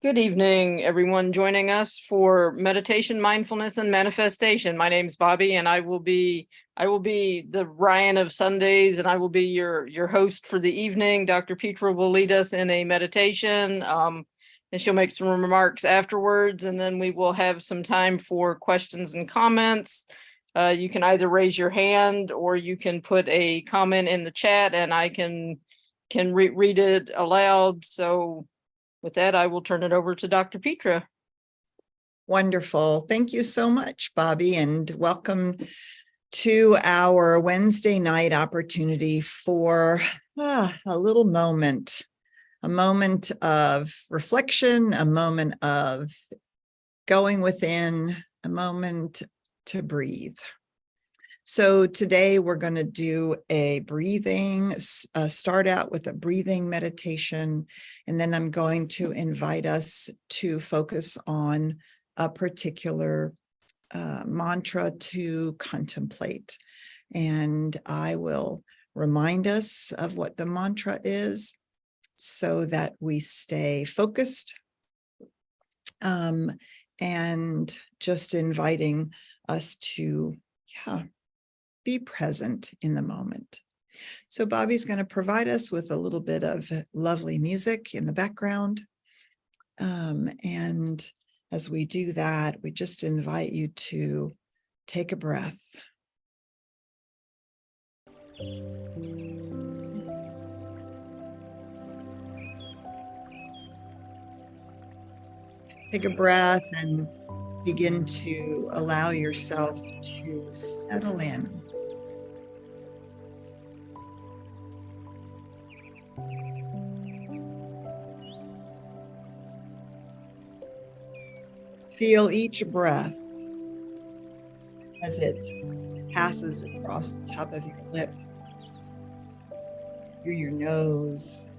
Good evening, everyone joining us for meditation, mindfulness, and manifestation. My name's Bobby, and I will be the Ryan of Sundays, and I will be your host for the evening. Dr. Petra will lead us in a meditation, and she'll make some remarks afterwards, and then we will have some time for questions and comments. You can either raise your hand or you can put a comment in the chat, and I can read it aloud. So with that, I will turn it over to Dr. Petra. Wonderful. Thank you so much, Bobby, and welcome to our Wednesday night opportunity for a little moment, a moment of reflection, a moment of going within, a moment to breathe. So today we're going to do a breathing, start out with a breathing meditation, and then I'm going to invite us to focus on a particular mantra to contemplate. And I will remind us of what the mantra is so that we stay focused, and just inviting us to, be present in the moment. So Bobby's going to provide us with a little bit of lovely music in the background. And as we do that, we just invite you to take a breath. Take a breath and begin to allow yourself to settle in. Feel each breath as it passes across the top of your lip, through your nose.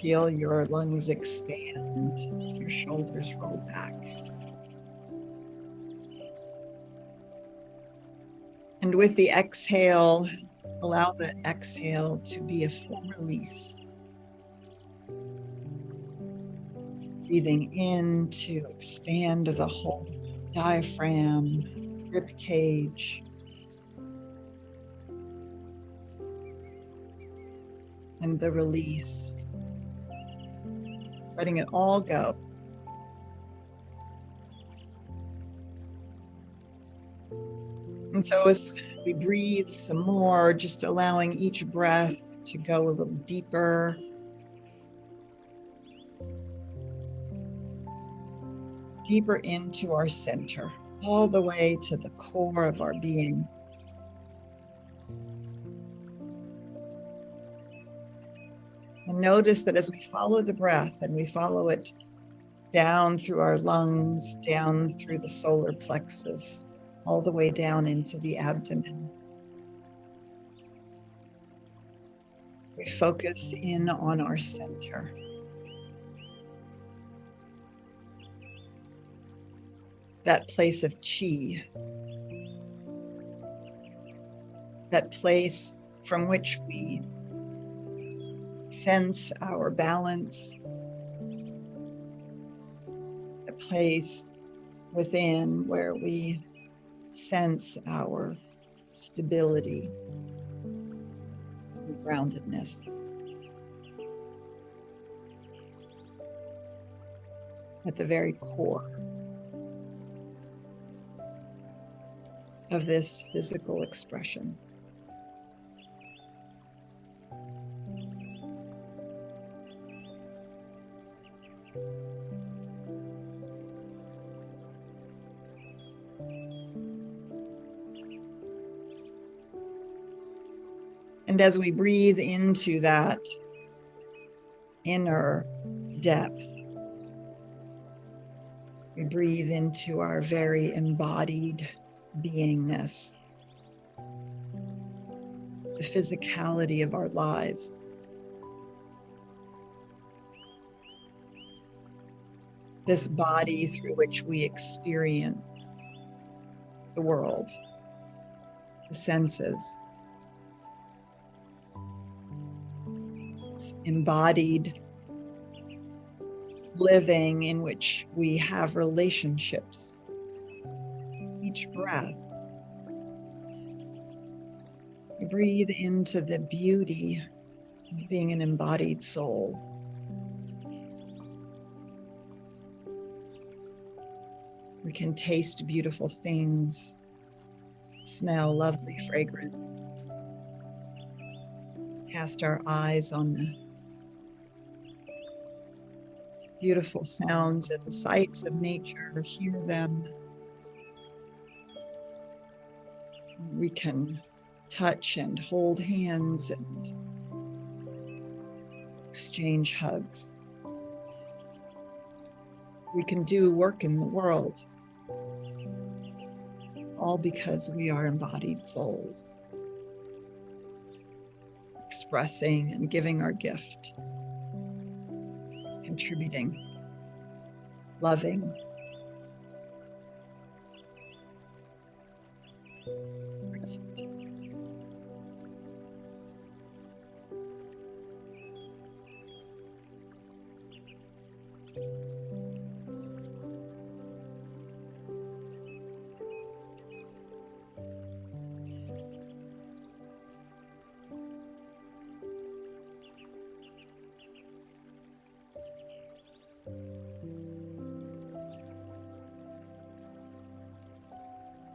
Feel your lungs expand, your shoulders roll back. And with the exhale, allow the exhale to be a full release. Breathing in to expand the whole diaphragm, rib cage. And the release, letting it all go. And so as we breathe some more, just allowing each breath to go a little deeper. Deeper into our center, all the way to the core of our being. And notice that as we follow the breath and we follow it down through our lungs, down through the solar plexus, all the way down into the abdomen, we focus in on our center. That place of chi, that place from which we sense our balance, a place within where we sense our stability and groundedness. At the very core of this physical expression. And as we breathe into that inner depth, we breathe into our very embodied beingness, the physicality of our lives. This body through which we experience the world, the senses. It's embodied living in which we have relationships. Each breath, we breathe into the beauty of being an embodied soul. We can taste beautiful things, smell lovely fragrance, cast our eyes on the beautiful sounds and sights of nature, hear them. We can touch and hold hands and exchange hugs. We can do work in the world, all because we are embodied souls, expressing and giving our gift, contributing, loving, present.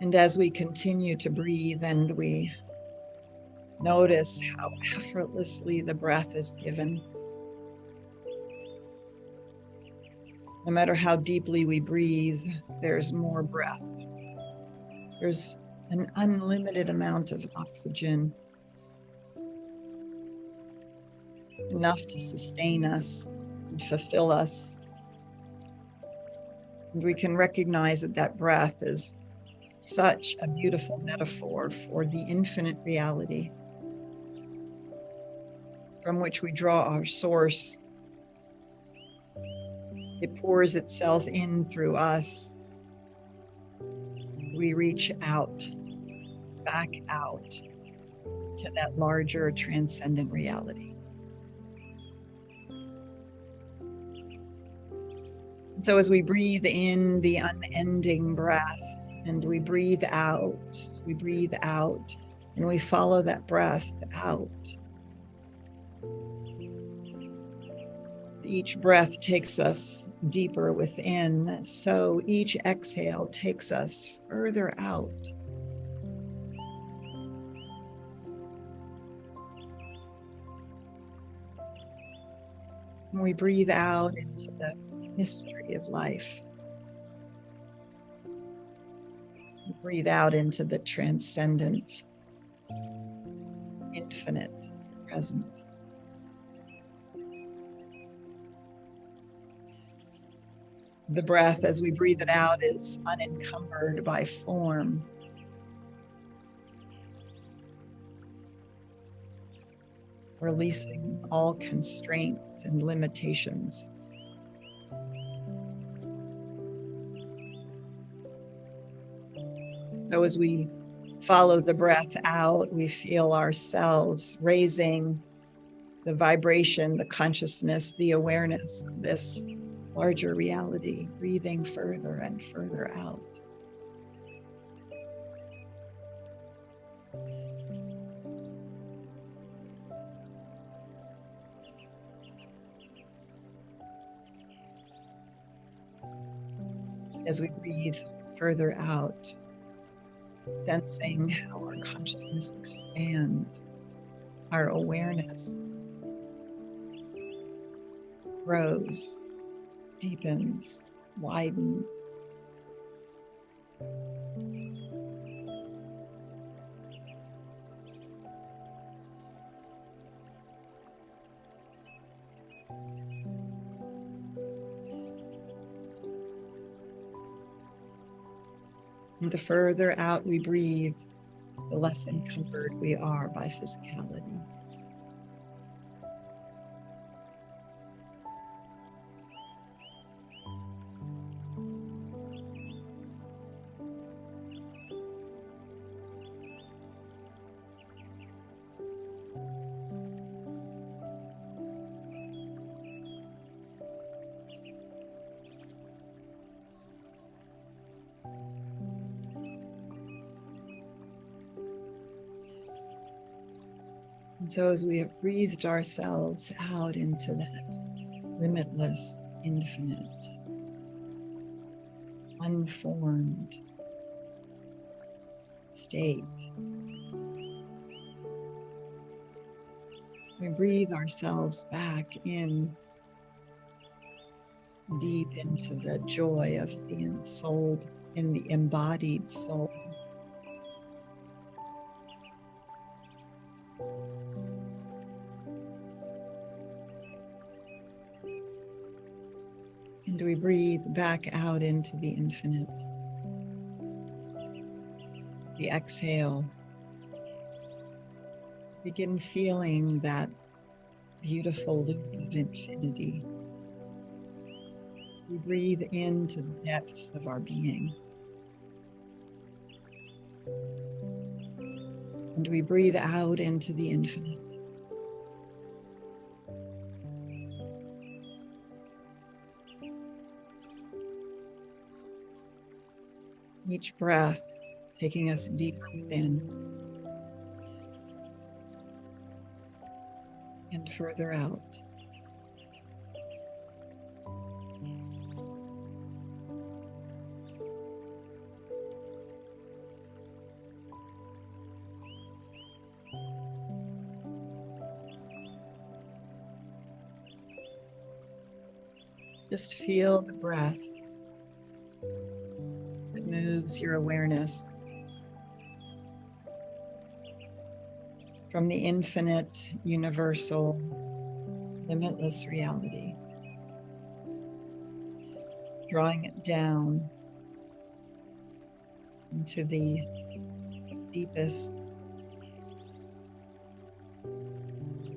And as we continue to breathe and we notice how effortlessly the breath is given, no matter how deeply we breathe, there's more breath. There's an unlimited amount of oxygen, enough to sustain us and fulfill us. And we can recognize that that breath is such a beautiful metaphor for the infinite reality from which we draw our source. It pours itself in through us. We reach out, back out to that larger transcendent reality. And so as we breathe in the unending breath and we breathe out, and we follow that breath out. Each breath takes us deeper within, so each exhale takes us further out. And we breathe out into the mystery of life. We breathe out into the transcendent, infinite presence. The breath, as we breathe it out, is unencumbered by form. Releasing all constraints and limitations. So as we follow the breath out, we feel ourselves raising the vibration, the consciousness, the awareness of this larger reality, breathing further and further out. As we breathe further out, sensing how our consciousness expands, our awareness grows, deepens, widens. And the further out we breathe, the less encumbered we are by physicality. And so as we have breathed ourselves out into that limitless, infinite, unformed state, we breathe ourselves back in deep into the joy of the ensouled, in the embodied soul. And we breathe back out into the infinite. The exhale. Begin feeling that beautiful loop of infinity. We breathe into the depths of our being. And we breathe out into the infinite. Each breath taking us deeper within and further out. Just feel the breath that moves your awareness from the infinite, universal, limitless reality, drawing it down into the deepest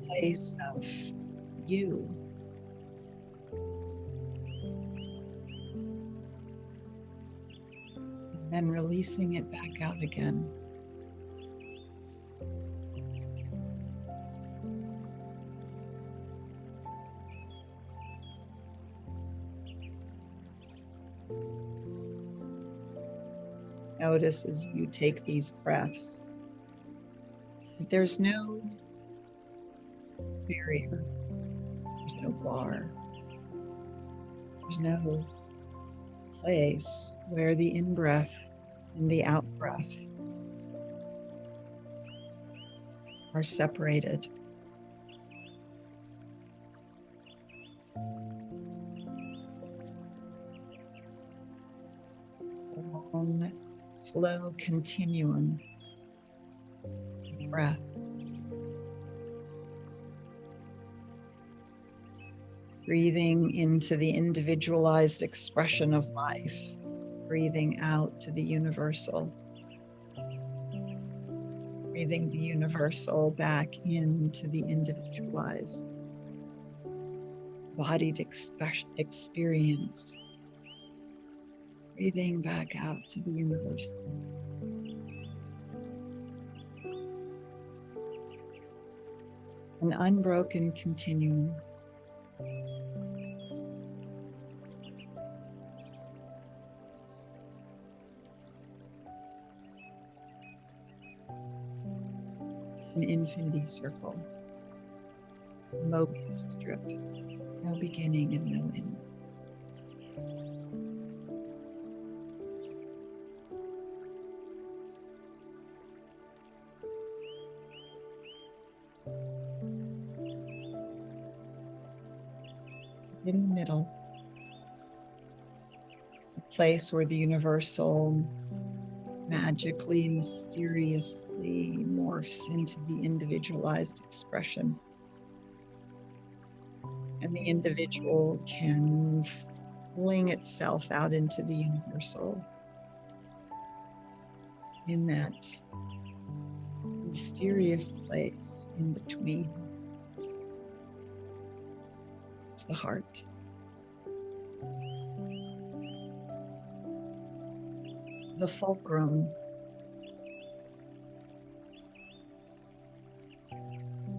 place of you. And then releasing it back out again. Notice as you take these breaths that there's no barrier, there's no bar, there's no place where the in-breath and the out-breath are separated. Long, slow continuum of breath. Breathing into the individualized expression of life, breathing out to the universal, breathing the universal back into the individualized, embodied experience, breathing back out to the universal. An unbroken continuum. An infinity circle, a Mobius strip, no beginning and no end. In the middle, a place where the universal magically, mysteriously morphs into the individualized expression. And the individual can fling itself out into the universal in that mysterious place in between. It's the heart. The fulcrum,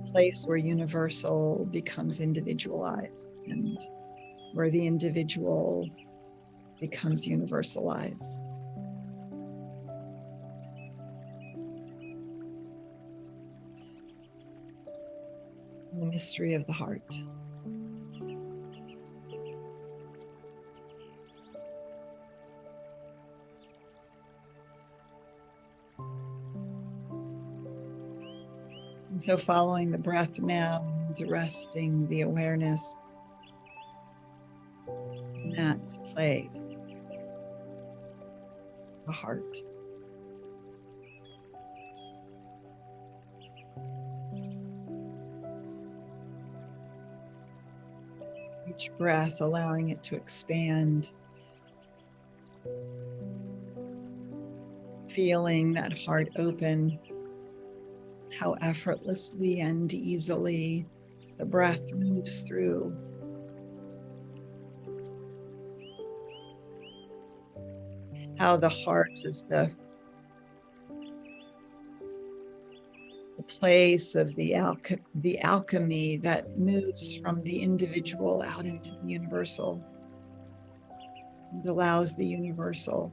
place where universal becomes individualized and where the individual becomes universalized. the mystery of the heart. And so following the breath now, directing the awareness in that place, the heart. Each breath allowing it to expand, feeling that heart open, how effortlessly and easily the breath moves through. How the heart is the place of the alchemy that moves from the individual out into the universal. It allows the universal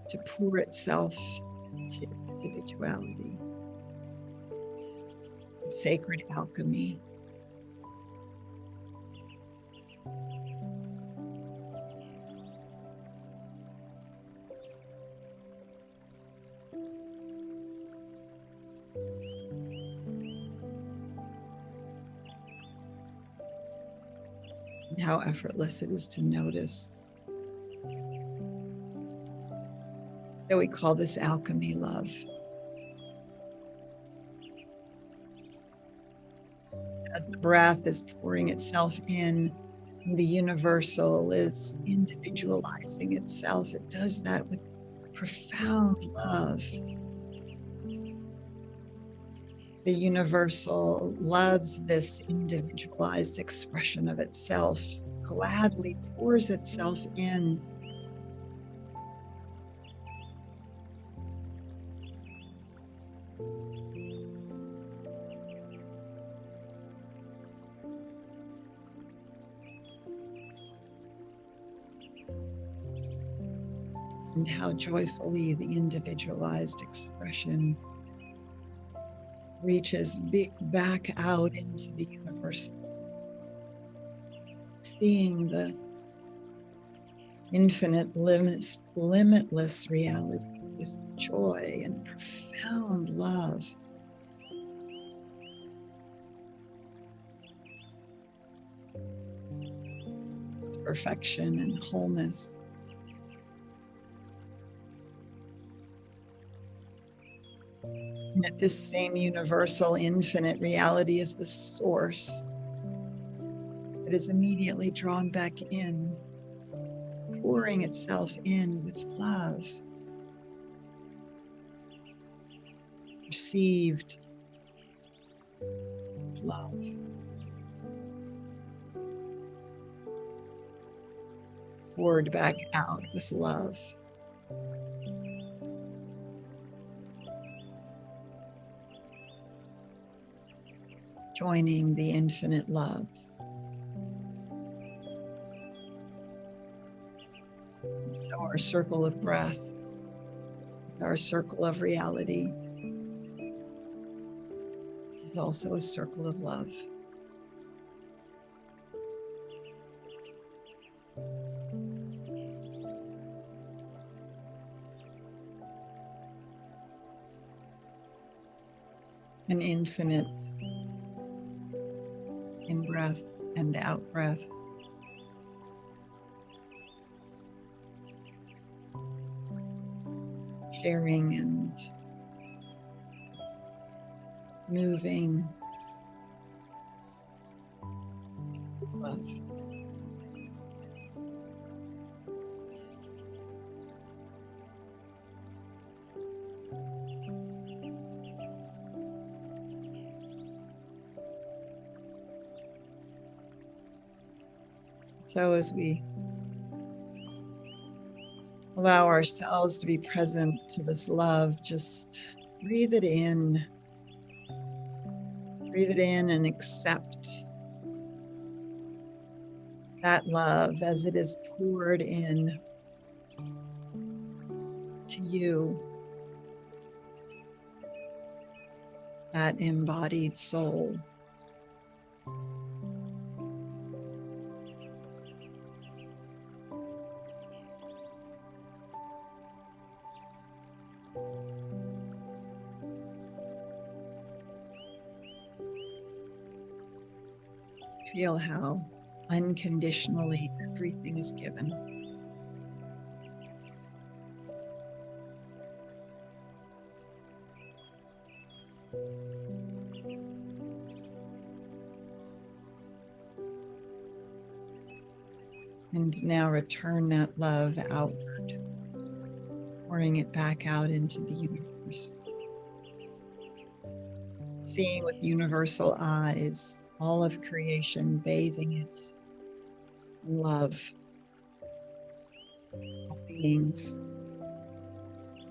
to pour itself into individuality. Sacred alchemy. And how effortless it is to notice that we call this alchemy love. As the breath is pouring itself in, the universal is individualizing itself. It does that with profound love. The universal loves this individualized expression of itself, gladly pours itself in. And how joyfully the individualized expression reaches back out into the universal, seeing the infinite, limitless reality with joy and profound love. It's perfection and wholeness. And that this same universal infinite reality is the source that is immediately drawn back in, pouring itself in with love, received with love, poured back out with love. Joining the infinite love. Our circle of breath, our circle of reality, is also a circle of love. An infinite in-breath and out-breath. Sharing and moving with love. So as we allow ourselves to be present to this love, just breathe it in. Breathe it in and accept that love as it is poured in to you, that embodied soul. Feel how unconditionally everything is given. And now return that love outward, pouring it back out into the universe. Seeing with universal eyes all of creation, bathing it in love. All beings,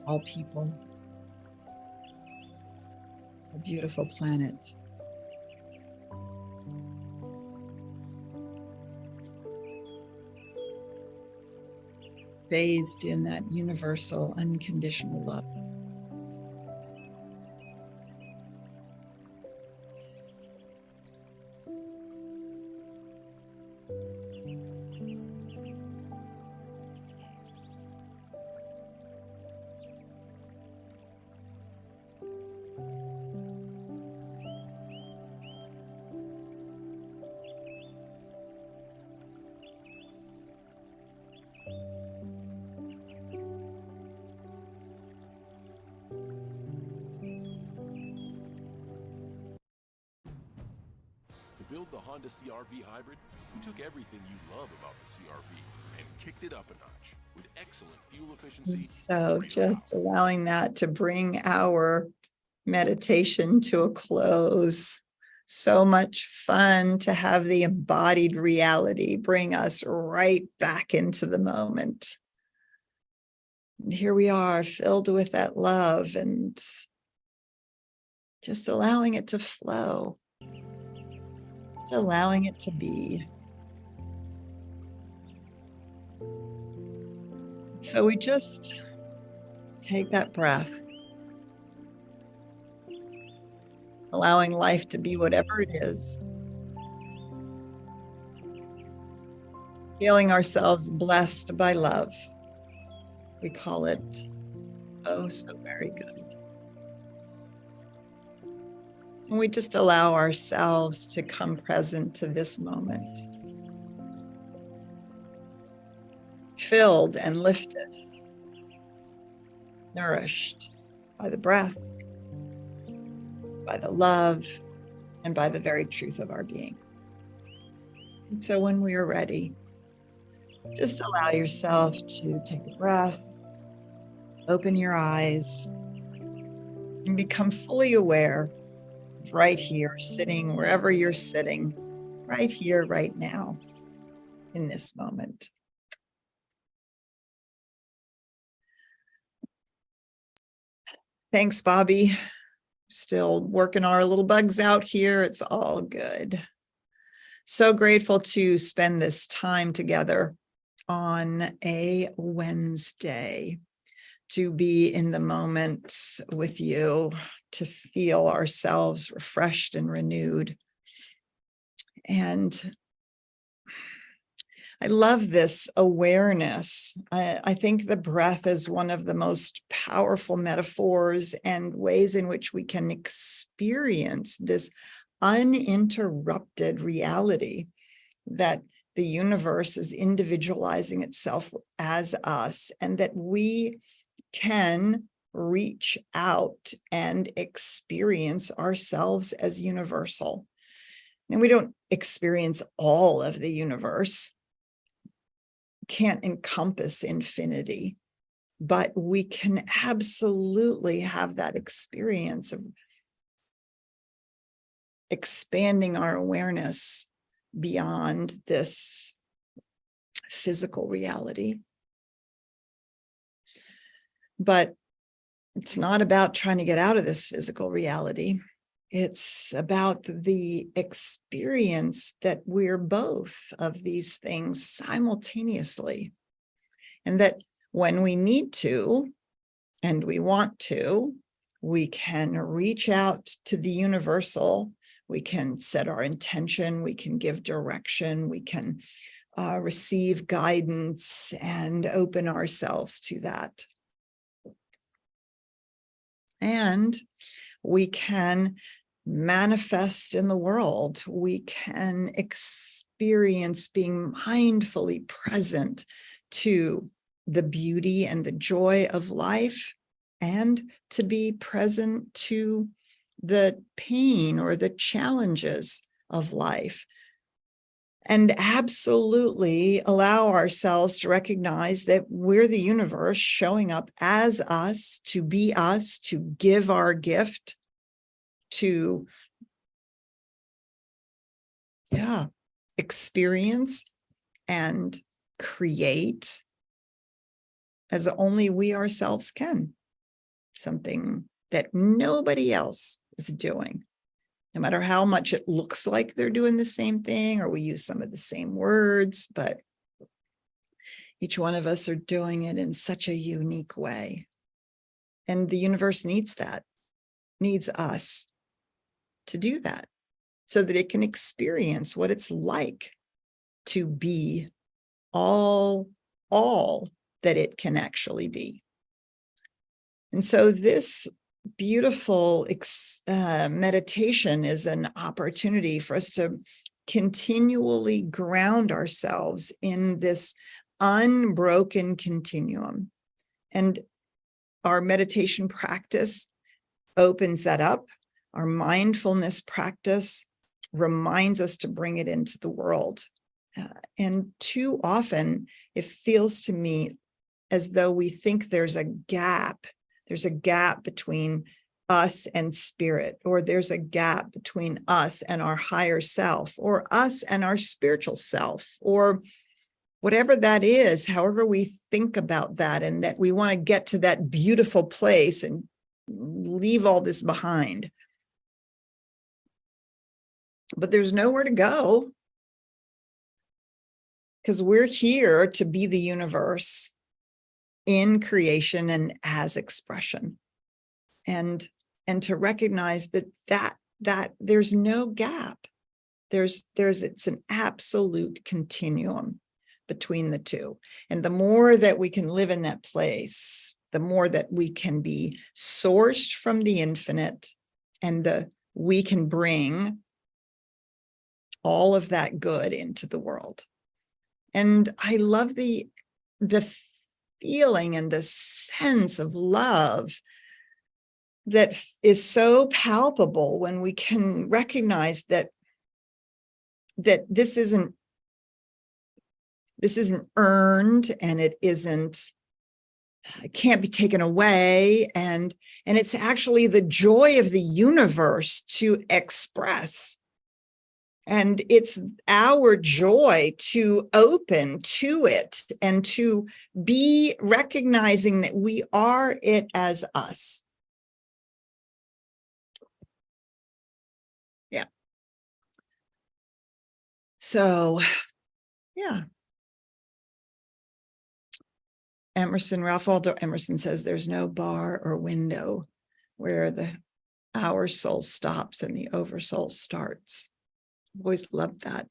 all people, a beautiful planet. Bathed in that universal, unconditional love. To build the Honda CR-V Hybrid, we took everything you love about the CR-V and kicked it up a notch with excellent fuel efficiency. So just allowing that to bring our meditation to a close. So much fun to have the embodied reality bring us right back into the moment. And here we are, filled with that love and just allowing it to flow. Just allowing it to be. So we just take that breath, allowing life to be whatever it is, feeling ourselves blessed by love. We call it, oh, so very good. And we just allow ourselves to come present to this moment, filled and lifted, nourished by the breath, by the love, and by the very truth of our being. And so when we are ready, just allow yourself to take a breath, open your eyes, and become fully aware of right here, sitting wherever you're sitting, right here, right now, in this moment. Thanks, Bobby. Still working our little bugs out here. It's all good. So grateful to spend this time together on a Wednesday, to be in the moment with you, to feel ourselves refreshed and renewed. And I love this awareness. I think the breath is one of the most powerful metaphors and ways in which we can experience this uninterrupted reality that the universe is individualizing itself as us, and that we can reach out and experience ourselves as universal. And we don't experience all of the universe, can't encompass infinity, but we can absolutely have that experience of expanding our awareness beyond this physical reality. But it's not about trying to get out of this physical reality. It's about the experience that we're both of these things simultaneously. And that when we need to, and we want to, we can reach out to the universal We can set our intention. We can give direction. We can receive guidance and open ourselves to that. And we can manifest in the world. We can experience being mindfully present to the beauty and the joy of life, and to be present to the pain or the challenges of life. And absolutely allow ourselves to recognize that we're the universe showing up as us, to be us, to give our gift, to experience and create as only we ourselves can, something that nobody else is doing. No matter how much it looks like they're doing the same thing, or we use some of the same words, but each one of us are doing it in such a unique way. And the universe needs that, needs us to do that, so that it can experience what it's like to be all that it can actually be. And so this beautiful meditation is an opportunity for us to continually ground ourselves in this unbroken continuum. And our meditation practice opens that up. Our mindfulness practice reminds us to bring it into the world. And too often, it feels to me as though we think there's a gap. There's a gap between us and spirit, or there's a gap between us and our higher self, or us and our spiritual self, or whatever that is, however we think about that, and that we want to get to that beautiful place and leave all this behind. But there's nowhere to go, because we're here to be the universe in creation and as expression, and to recognize that there's no gap. It's an absolute continuum between the two. And the more that we can live in that place, the more that we can be sourced from the infinite, and we can bring all of that good into the world. And I love the feeling and the sense of love that is so palpable when we can recognize that this isn't earned, and it can't be taken away, and it's actually the joy of the universe to express. And it's our joy to open to it and to be recognizing that we are it as us. Yeah. So, yeah. Ralph Waldo Emerson says there's no bar or window where our soul stops and the oversoul starts. I've always loved that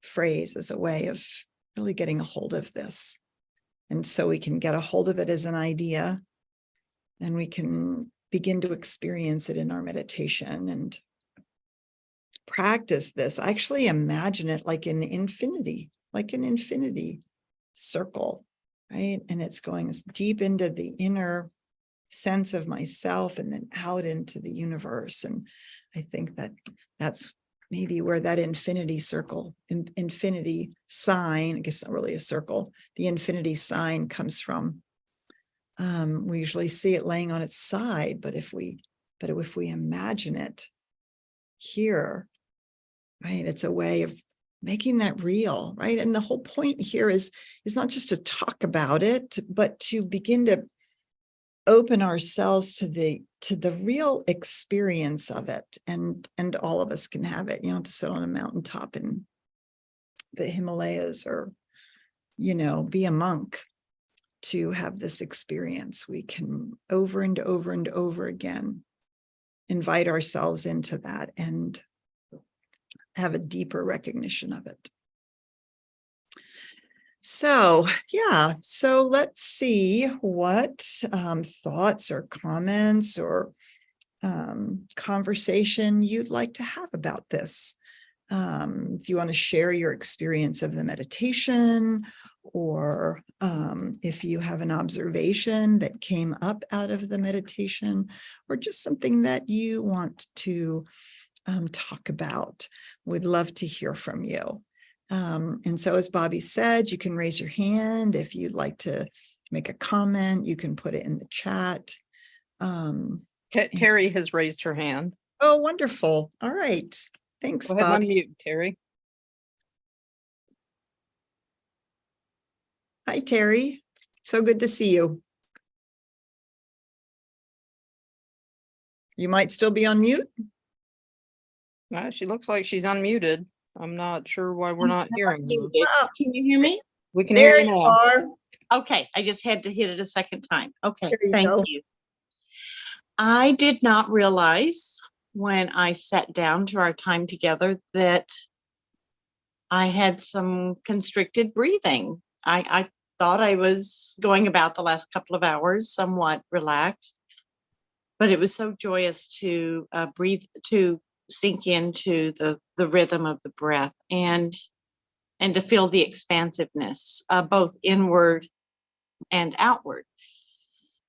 phrase as a way of really getting a hold of this. And so we can get a hold of it as an idea, and we can begin to experience it in our meditation and practice this. I actually imagine it like an infinity circle, right? And it's going deep into the inner sense of myself and then out into the universe. And I think that's maybe where that infinity circle, infinity sign, I guess not really a circle, the infinity sign comes from. We usually see it laying on its side, but if we imagine it here, right, it's a way of making that real, right? And the whole point here is not just to talk about it, but to begin to open ourselves to the real experience of it, and all of us can have it. You don't have to sit on a mountaintop in the Himalayas, or be a monk to have this experience. We can over and over and over again invite ourselves into that and have a deeper recognition of it. So, yeah, so let's see what thoughts or comments or conversation you'd like to have about this. If you want to share your experience of the meditation, or if you have an observation that came up out of the meditation, or just something that you want to talk about, we'd love to hear from you. And so, as Bobby said, you can raise your hand. If you'd like to make a comment, you can put it in the chat. Terry has raised her hand. Oh, wonderful. All right. Thanks, Go ahead, Bobby. unmute, Terry. Hi, Terry. So good to see you. You might still be on mute. She looks like she's unmuted. I'm not sure why we're not hearing her. Oh, Can you hear me? We can hear there you you now. are. Okay, I just had to hit it a second time. Okay, There you thank go. you. I did not realize when I sat down to our time together that I had some constricted breathing. I thought I was going about the last couple of hours somewhat relaxed, but it was so joyous to breathe, to sink into the rhythm of the breath and to feel the expansiveness, both inward and outward.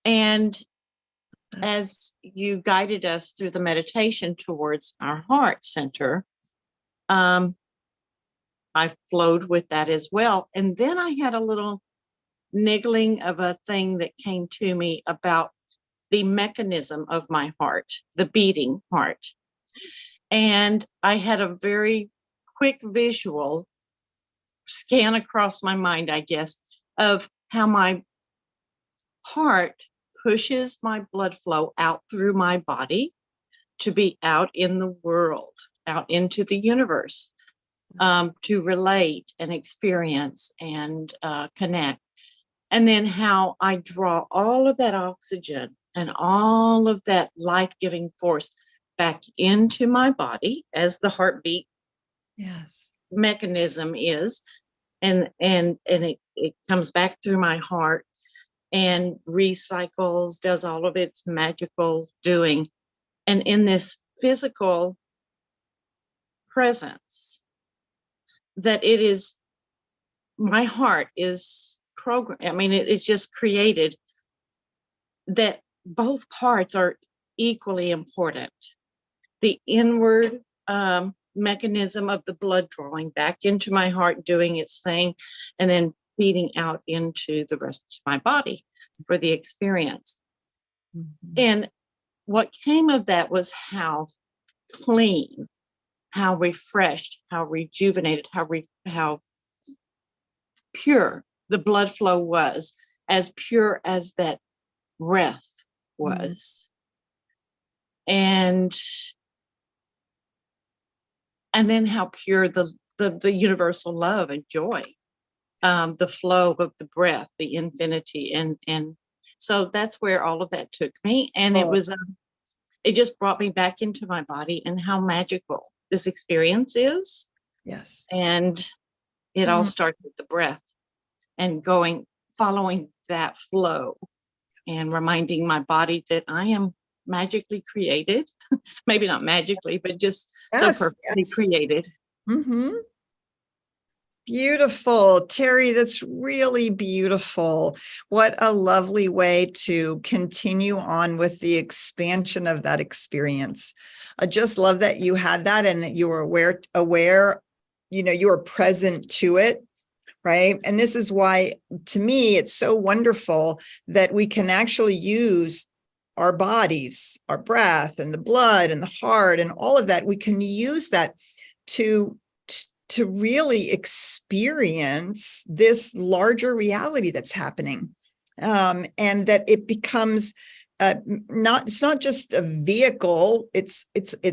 And as you guided us through the meditation towards our heart center, I flowed with that as well. And then I had a little niggling of a thing that came to me about the mechanism of my heart, the beating heart. And I had a very quick visual scan across my mind, I guess, of how my heart pushes my blood flow out through my body to be out in the world, out into the universe, to relate and experience and connect. And then how I draw all of that oxygen and all of that life-giving force back into my body as the heartbeat mechanism is, and it comes back through my heart and recycles, does all of its magical doing. And in this physical presence, that it is, my heart is programmed. I mean, it's just created that both parts are equally important. The inward mechanism of the blood drawing back into my heart, doing its thing, and then feeding out into the rest of my body for the experience. Mm-hmm. And what came of that was how clean, how refreshed, how rejuvenated, how pure the blood flow was, as pure as that breath was. Mm-hmm. And then how pure the universal love and joy, the flow of the breath, the infinity. And so that's where all of that took me. And it was, it just brought me back into my body and how magical this experience is. Yes. And it all starts with the breath and following that flow and reminding my body that I am magically created. Maybe not magically, but just so perfectly created. Mm-hmm. Beautiful, Terry. That's really beautiful. What a lovely way to continue on with the expansion of that experience. I just love that you had that and that you were aware, you were present to it. Right. And this is why, to me, it's so wonderful that we can actually use our bodies, our breath and the blood and the heart and all of that. We can use that to really experience this larger reality that's happening. And that it becomes it's not just a vehicle, it's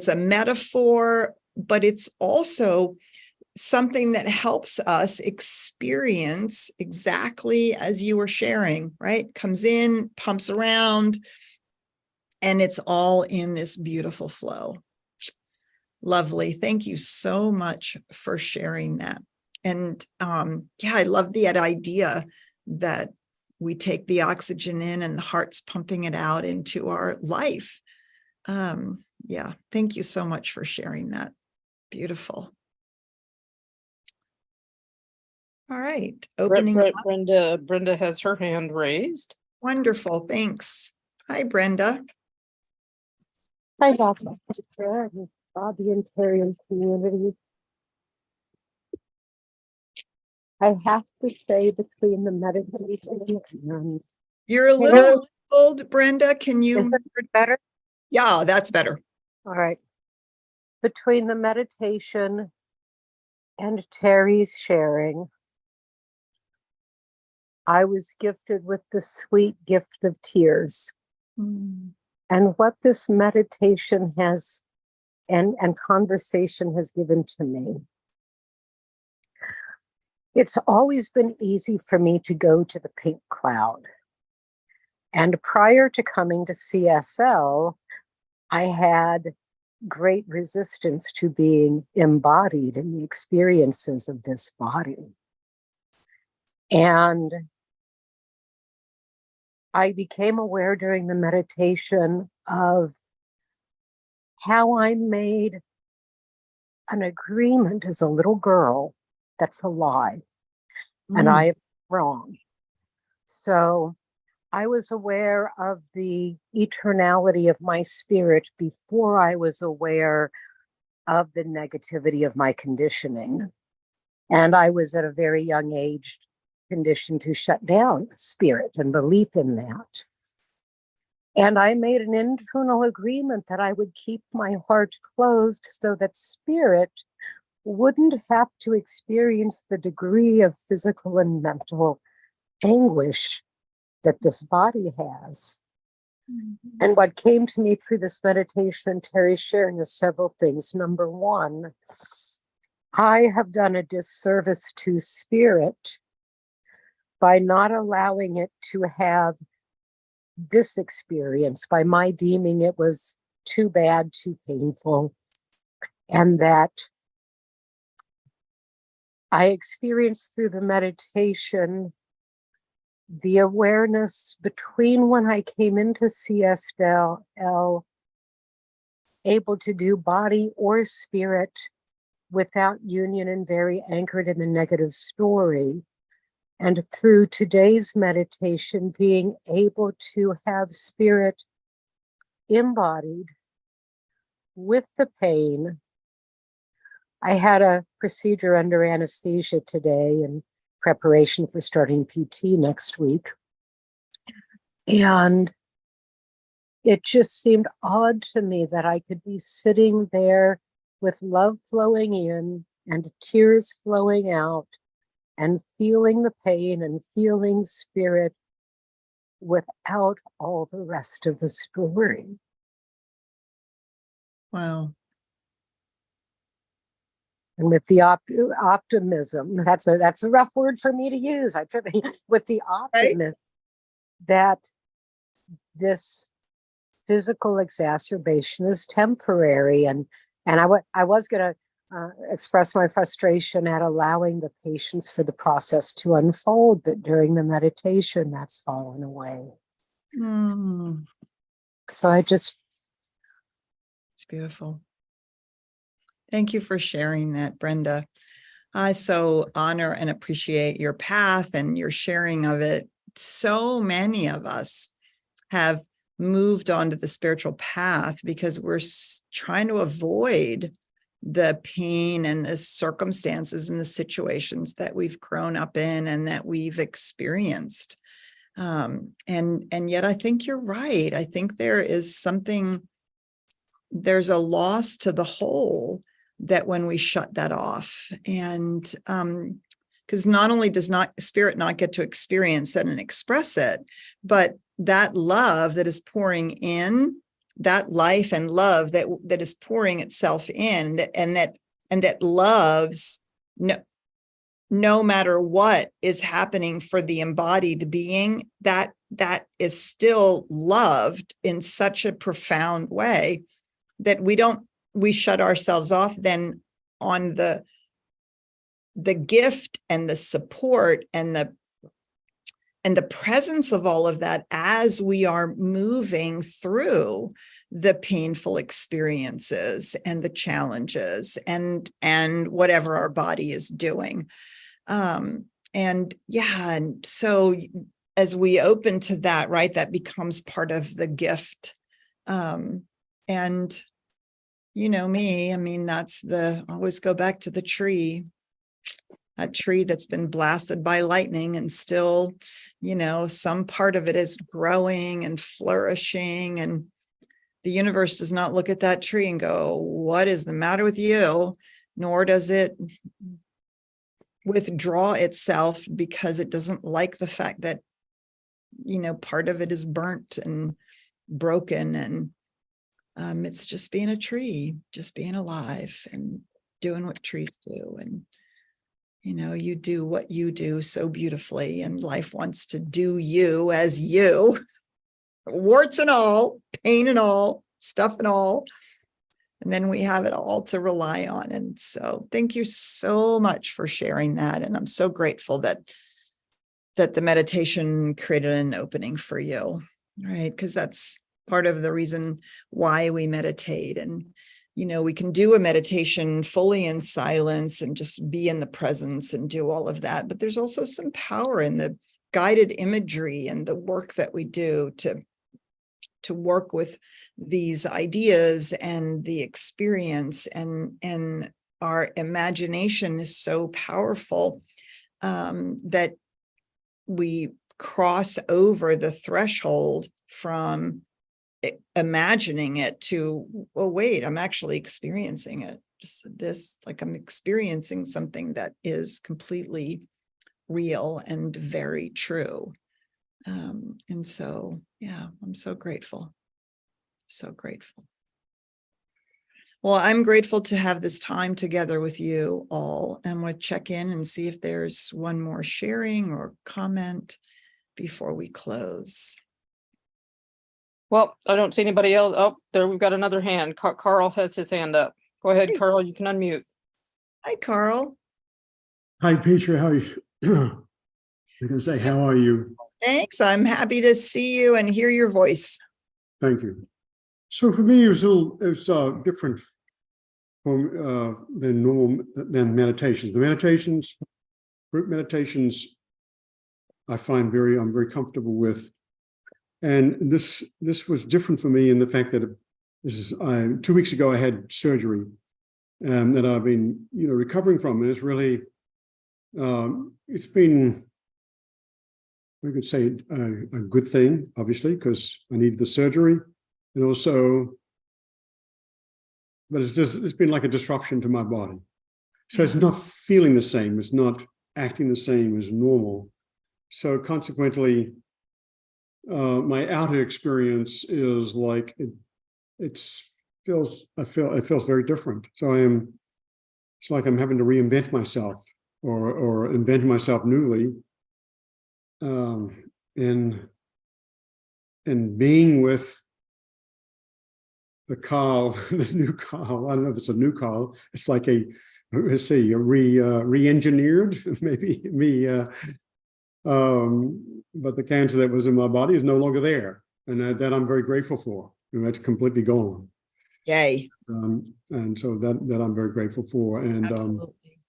a metaphor, but it's also something that helps us experience exactly as you were sharing, right? Comes in, pumps around, and it's all in this beautiful flow. Lovely. Thank you so much for sharing that. And yeah, I love the idea that we take the oxygen in and the heart's pumping it out into our life. Yeah, thank you so much for sharing that. Beautiful. All right, opening up. Brenda has her hand raised. Wonderful, thanks. Hi, Brenda. Hi, Dr. Chair, and Bobby and Terry and community. I have to say, between the meditation and You're a little old, Brenda. Can is you? it better? Yeah, that's better. All right. Between the meditation and Terry's sharing, I was gifted with the sweet gift of tears. And what this meditation has and conversation has given to me. It's always been easy for me to go to the pink cloud. And prior to coming to CSL, I had great resistance to being embodied in the experiences of this body. And I became aware during the meditation of how I made an agreement as a little girl that's a lie, and I am wrong. So I was aware of the eternality of my spirit before I was aware of the negativity of my conditioning. And I was at a very young age conditioned to shut down spirit and belief in that. And I made an internal agreement that I would keep my heart closed so that spirit wouldn't have to experience the degree of physical and mental anguish that this body has. And what came to me through this meditation, Terry sharing, is several things. Number one, I have done a disservice to spirit by not allowing it to have this experience, by my deeming it was too bad, too painful, and that I experienced through the meditation the awareness between when I came into CSL, able to do body or spirit without union and very anchored in the negative story. And through today's meditation, being able to have spirit embodied with the pain. I had a procedure under anesthesia today in preparation for starting PT next week. And it just seemed odd to me that I could be sitting there with love flowing in and tears flowing out and feeling the pain and feeling spirit without all the rest of the story. Wow. And with the optimism, that's a rough word for me to use. With the optimism that this physical exacerbation is temporary, and I was going to express my frustration at allowing the patience for the process to unfold, but during the meditation, that's fallen away. So it's beautiful. Thank you for sharing that, Brenda. I so honor and appreciate your path and your sharing of it. So many of us have moved onto the spiritual path because we're trying to avoid the pain and the circumstances and the situations that we've grown up in and that we've experienced. And yet I think you're right. I think there's a loss to the whole that when we shut that off. And because not only does spirit not get to experience it and express it, but that love that is pouring in, that life and love that is pouring itself in, and that loves no matter what is happening for the embodied being, that is still loved in such a profound way that we don't we shut ourselves off then on the gift and the support and the presence of all of that as we are moving through the painful experiences and the challenges and whatever our body is doing. And so as we open to that, right, that becomes part of the gift. And you know me, I mean, always go back to the tree. A tree that's been blasted by lightning and still, some part of it is growing and flourishing. And the universe does not look at that tree and go, what is the matter with you? Nor does it withdraw itself because it doesn't like the fact that, part of it is burnt and broken. And it's just being a tree, just being alive and doing what trees do. And you do what you do so beautifully, and life wants to do you as you, warts and all, pain and all, stuff and all. And then we have it all to rely on. And so thank you so much for sharing that. And I'm so grateful that the meditation created an opening for you, right? Because that's part of the reason why we meditate. And we can do a meditation fully in silence and just be in the presence and do all of that. But there's also some power in the guided imagery and the work that we do to work with these ideas and the experience. And our imagination is so powerful that we cross over the threshold from imagining it to, oh, wait, I'm actually experiencing it. Just this, like I'm experiencing something that is completely real and very true. And so, I'm so grateful. So grateful. Well, I'm grateful to have this time together with you all. And we'll check in and see if there's one more sharing or comment before we close. Well, I don't see anybody else. Oh, there, we've got another hand. Carl has his hand up. Go ahead, Hey. Carl, you can unmute. Hi, Carl. Hi, Petra. How are you? I can say, how are you? Thanks. I'm happy to see you and hear your voice. Thank you. So for me, it was different from than meditations. The group meditations, I find I'm very comfortable with. And this was different for me in the fact that 2 weeks ago I had surgery that I've been recovering from, and it's really it's been, we could say, a good thing, obviously, because I needed the surgery, and also, but it's been like a disruption to my body. So it's not feeling the same, it's not acting the same as normal. So consequently, my outer experience is like it feels very different. So it's like I'm having to reinvent myself or invent myself newly. And being with the Carl, the new Carl, I don't know if it's a new Carl, it's like re-engineered, maybe me. But the cancer that was in my body is no longer there, and that I'm very grateful for. That's completely gone. Yay. And so that I'm very grateful for. And Absolutely.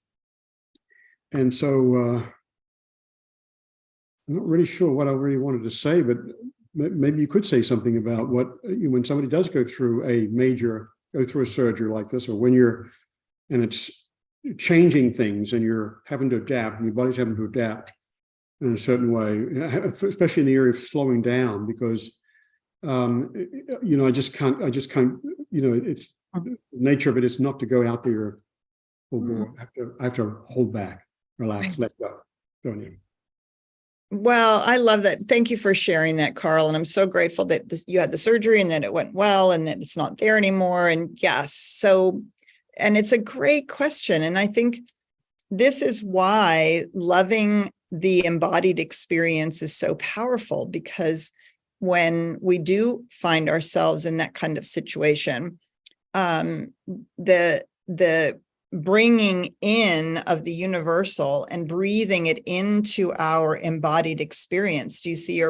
And so I'm not really sure what I really wanted to say, but maybe you could say something about when somebody does go through a surgery like this, or and it's changing things and you're having to adapt and your body's having to adapt in a certain way, especially in the area of slowing down, because I just can't, it's the nature of it is not to go out there full bore. I have to hold back, relax, let go. Don't you? Well, I love that. Thank you for sharing that, Carl. And I'm so grateful that you had the surgery and that it went well and that it's not there anymore. And yes, and it's a great question. And I think this is why loving the embodied experience is so powerful, because when we do find ourselves in that kind of situation, the bringing in of the universal and breathing it into our embodied experience. Do you see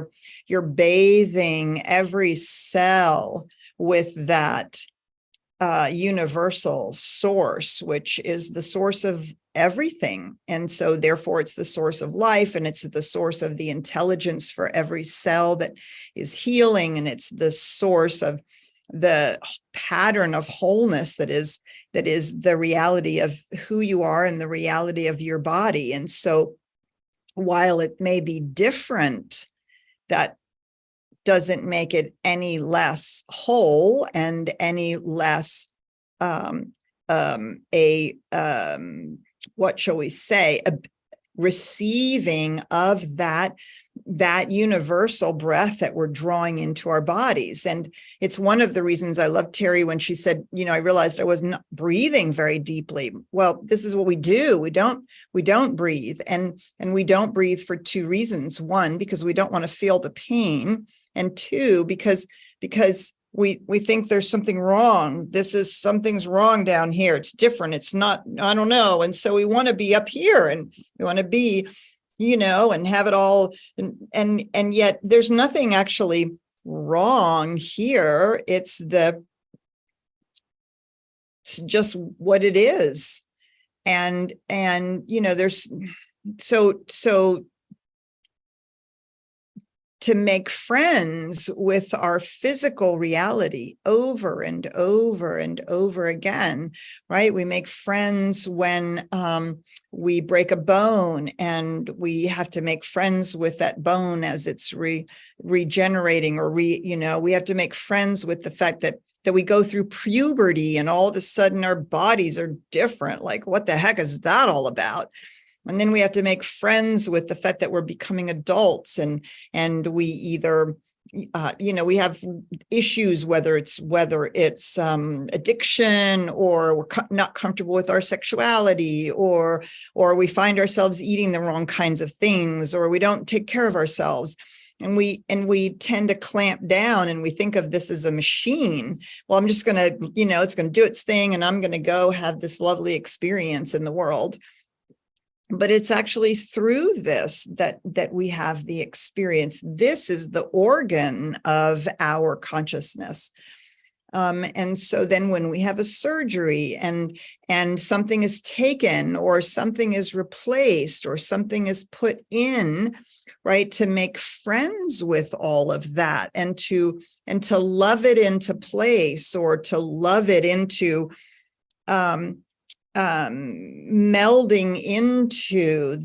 you're bathing every cell with that universal source, which is the source of everything. And so therefore it's the source of life, and it's the source of the intelligence for every cell that is healing. And it's the source of the pattern of wholeness that is the reality of who you are and the reality of your body. And so while it may be different, that doesn't make it any less whole and any less what shall we say, a receiving of that universal breath that we're drawing into our bodies. And it's one of the reasons I love Terry when she said, I realized I wasn't breathing very deeply. Well, this is what we do. We don't breathe. And we don't breathe for two reasons. One, because we don't want to feel the pain. And two, because we think there's something wrong. Something's wrong down here. It's different. It's not, I don't know. And so we want to be up here, and we want to be, and have it all. And yet there's nothing actually wrong here. It's just what it is. And there's so to make friends with our physical reality over and over and over again, right? We make friends when we break a bone, and we have to make friends with that bone as it's regenerating, or we have to make friends with the fact that we go through puberty and all of a sudden our bodies are different. Like, what the heck is that all about? And then we have to make friends with the fact that we're becoming adults, and we either, we have issues, whether it's addiction, or we're not comfortable with our sexuality, or we find ourselves eating the wrong kinds of things, or we don't take care of ourselves. And we tend to clamp down, and we think of this as a machine. Well, I'm just going to, it's going to do its thing, and I'm going to go have this lovely experience in the world. But it's actually through this that we have the experience. This is the organ of our consciousness. And so then when we have a surgery and something is taken, or something is replaced, or something is put in, right, to make friends with all of that, and to love it into place, or to love it into melding into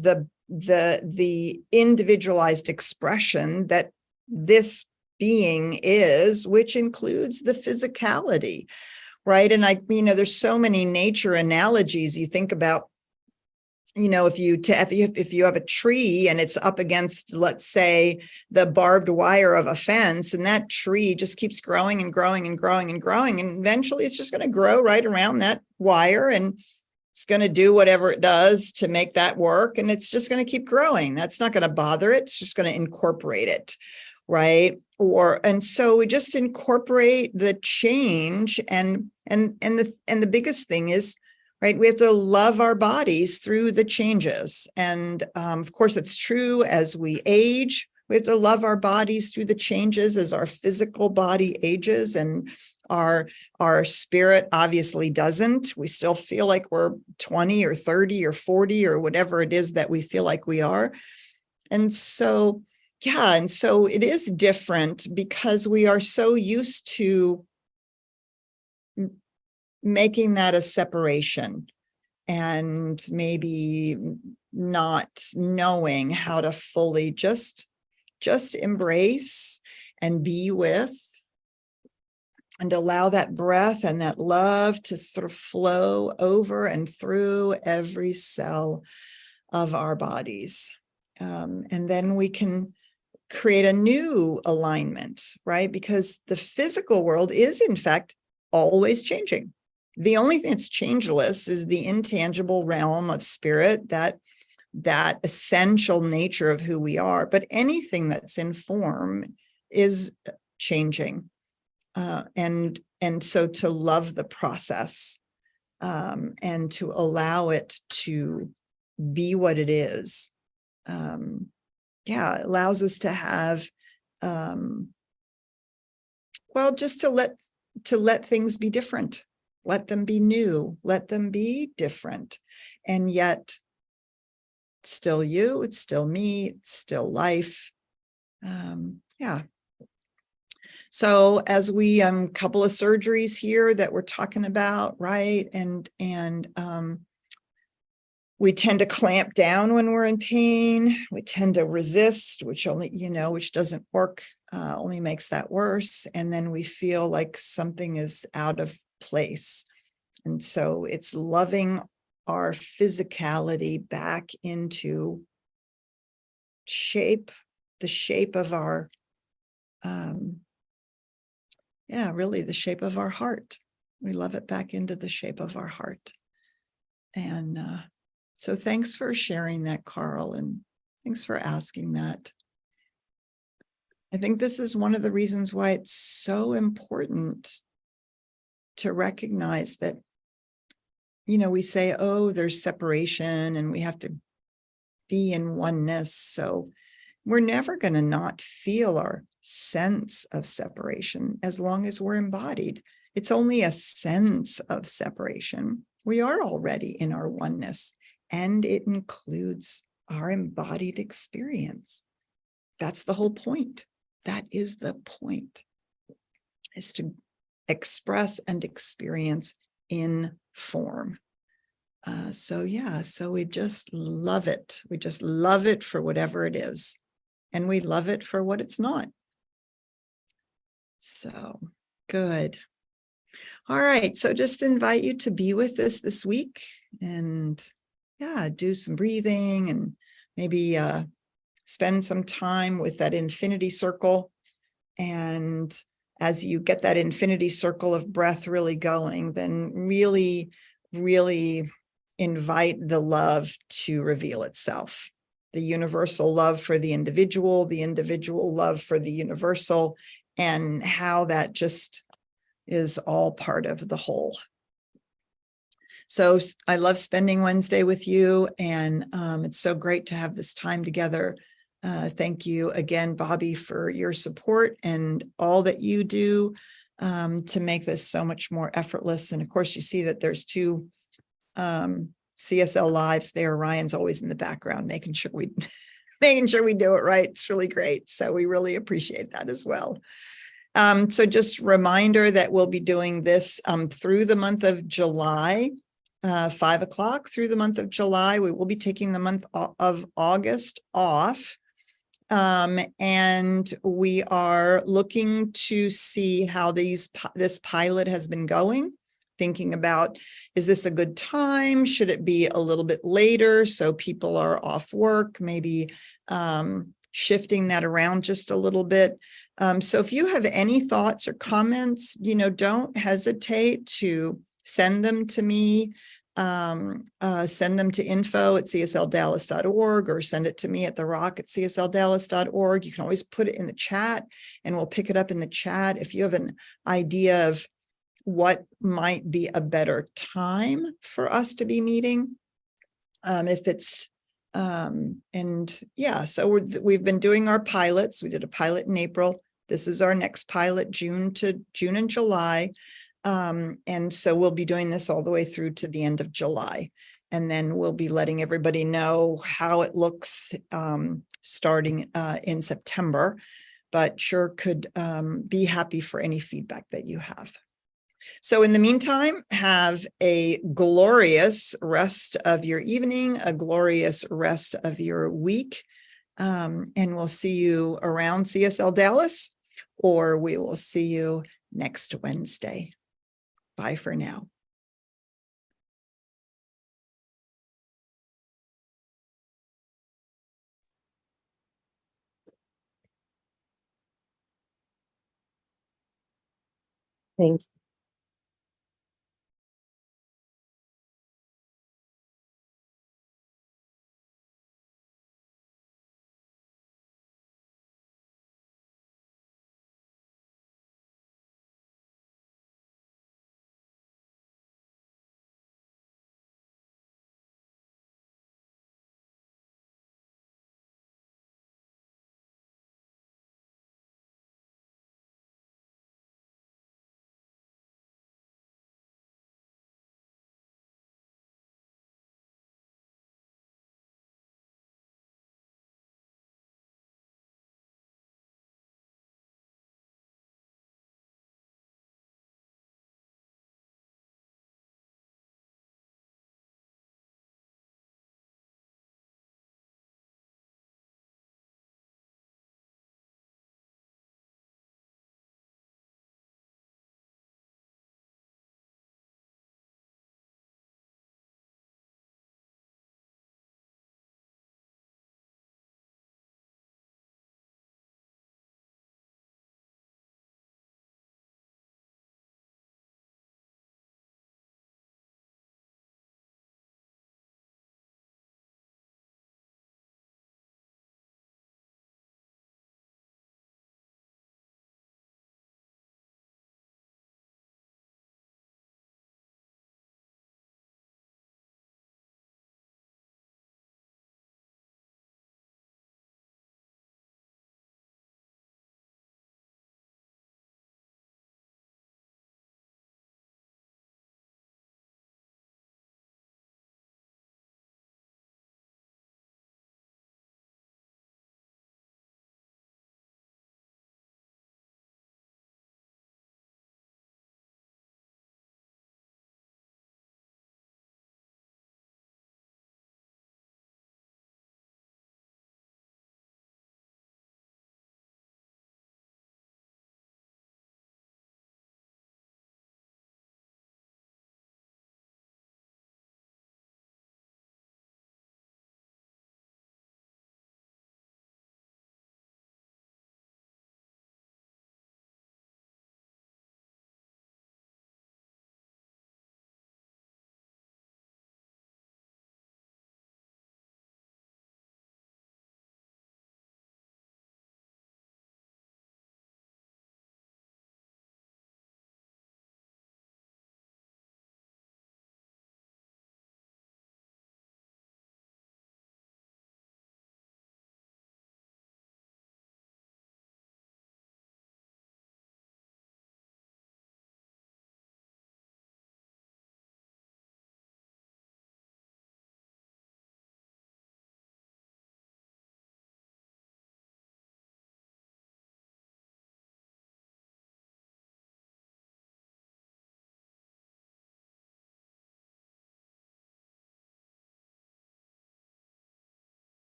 the individualized expression that this being is, which includes the physicality, right? And there's so many nature analogies. You think about, if you have a tree and it's up against, let's say, the barbed wire of a fence, and that tree just keeps growing and growing and growing and growing, and eventually it's just going to grow right around that wire, and it's going to do whatever it does to make that work, and it's just going to keep growing. That's not going to bother it. It's just going to incorporate it, right? And so we just incorporate the change, and the biggest thing is, right, we have to love our bodies through the changes. And of course, it's true as we age. We have to love our bodies through the changes as our physical body ages, and our spirit obviously doesn't. We still feel like we're 20 or 30 or 40 or whatever it is that we feel like we are. And so, and so it is different, because we are so used to making that a separation, and maybe not knowing how to fully just embrace and be with, and allow that breath and that love to flow over and through every cell of our bodies. And then we can create a new alignment, right? Because the physical world is, in fact, always changing. The only thing that's changeless is the intangible realm of spirit, that essential nature of who we are. But anything that's in form is changing. And so to love the process, and to allow it to be what it is. It allows us to have, well, just to let things be different, let them be new, let them be different. And yet it's still you, it's still me, it's still life. So as we, couple of surgeries here that we're talking about, right? And we tend to clamp down when we're in pain. We tend to resist, which only, which doesn't work, only makes that worse. And then we feel like something is out of place. And so it's loving our physicality back into the shape of our, really the shape of our heart. We love it back into the shape of our heart. And so thanks for sharing that, Carl, and thanks for asking that. I think this is one of the reasons why it's so important to recognize that, we say, oh, there's separation and we have to be in oneness. So we're never going to not feel our sense of separation as long as we're embodied. It's only a sense of separation. We are already in our oneness, and it includes our embodied experience. That's the whole point. That is the point, is to express and experience in form. So we just love it. We just love it for whatever it is. And we love it for what it's not. So good. All right. So just invite you to be with us this week and do some breathing and maybe spend some time with that infinity circle. And as you get that infinity circle of breath really going, then really, really invite the love to reveal itself. The universal love for the individual love for the universal, and how that just is all part of the whole. So I love spending Wednesday with you, and it's so great to have this time together. Thank you again, Bobby, for your support and all that you do to make this so much more effortless. And of course, you see that there's two CSL lives there. Ryan's always in the background, making sure we do it right. It's really great. So we really appreciate that as well. So just reminder that we'll be doing this through the month of July, 5 o'clock through the month of July. We will be taking the month of August off. And we are looking to see how this pilot has been going, thinking about, is this a good time? Should it be a little bit later so people are off work? Maybe shifting that around just a little bit. So if you have any thoughts or comments, don't hesitate to send them to me. Send them to info@CSLDallas.org or send it to me at therock@CSLDallas.org. You can always put it in the chat and we'll pick it up in the chat. If you have an idea of what might be a better time for us to be meeting, if it's so we've been doing our pilots. We did a pilot in April. This is our next pilot, June and July. And so we'll be doing this all the way through to the end of July. And then we'll be letting everybody know how it looks starting in September, but sure could be happy for any feedback that you have. So in the meantime, have a glorious rest of your evening, a glorious rest of your week. And we'll see you around CSL Dallas, or we will see you next Wednesday. Bye for now. Thank you.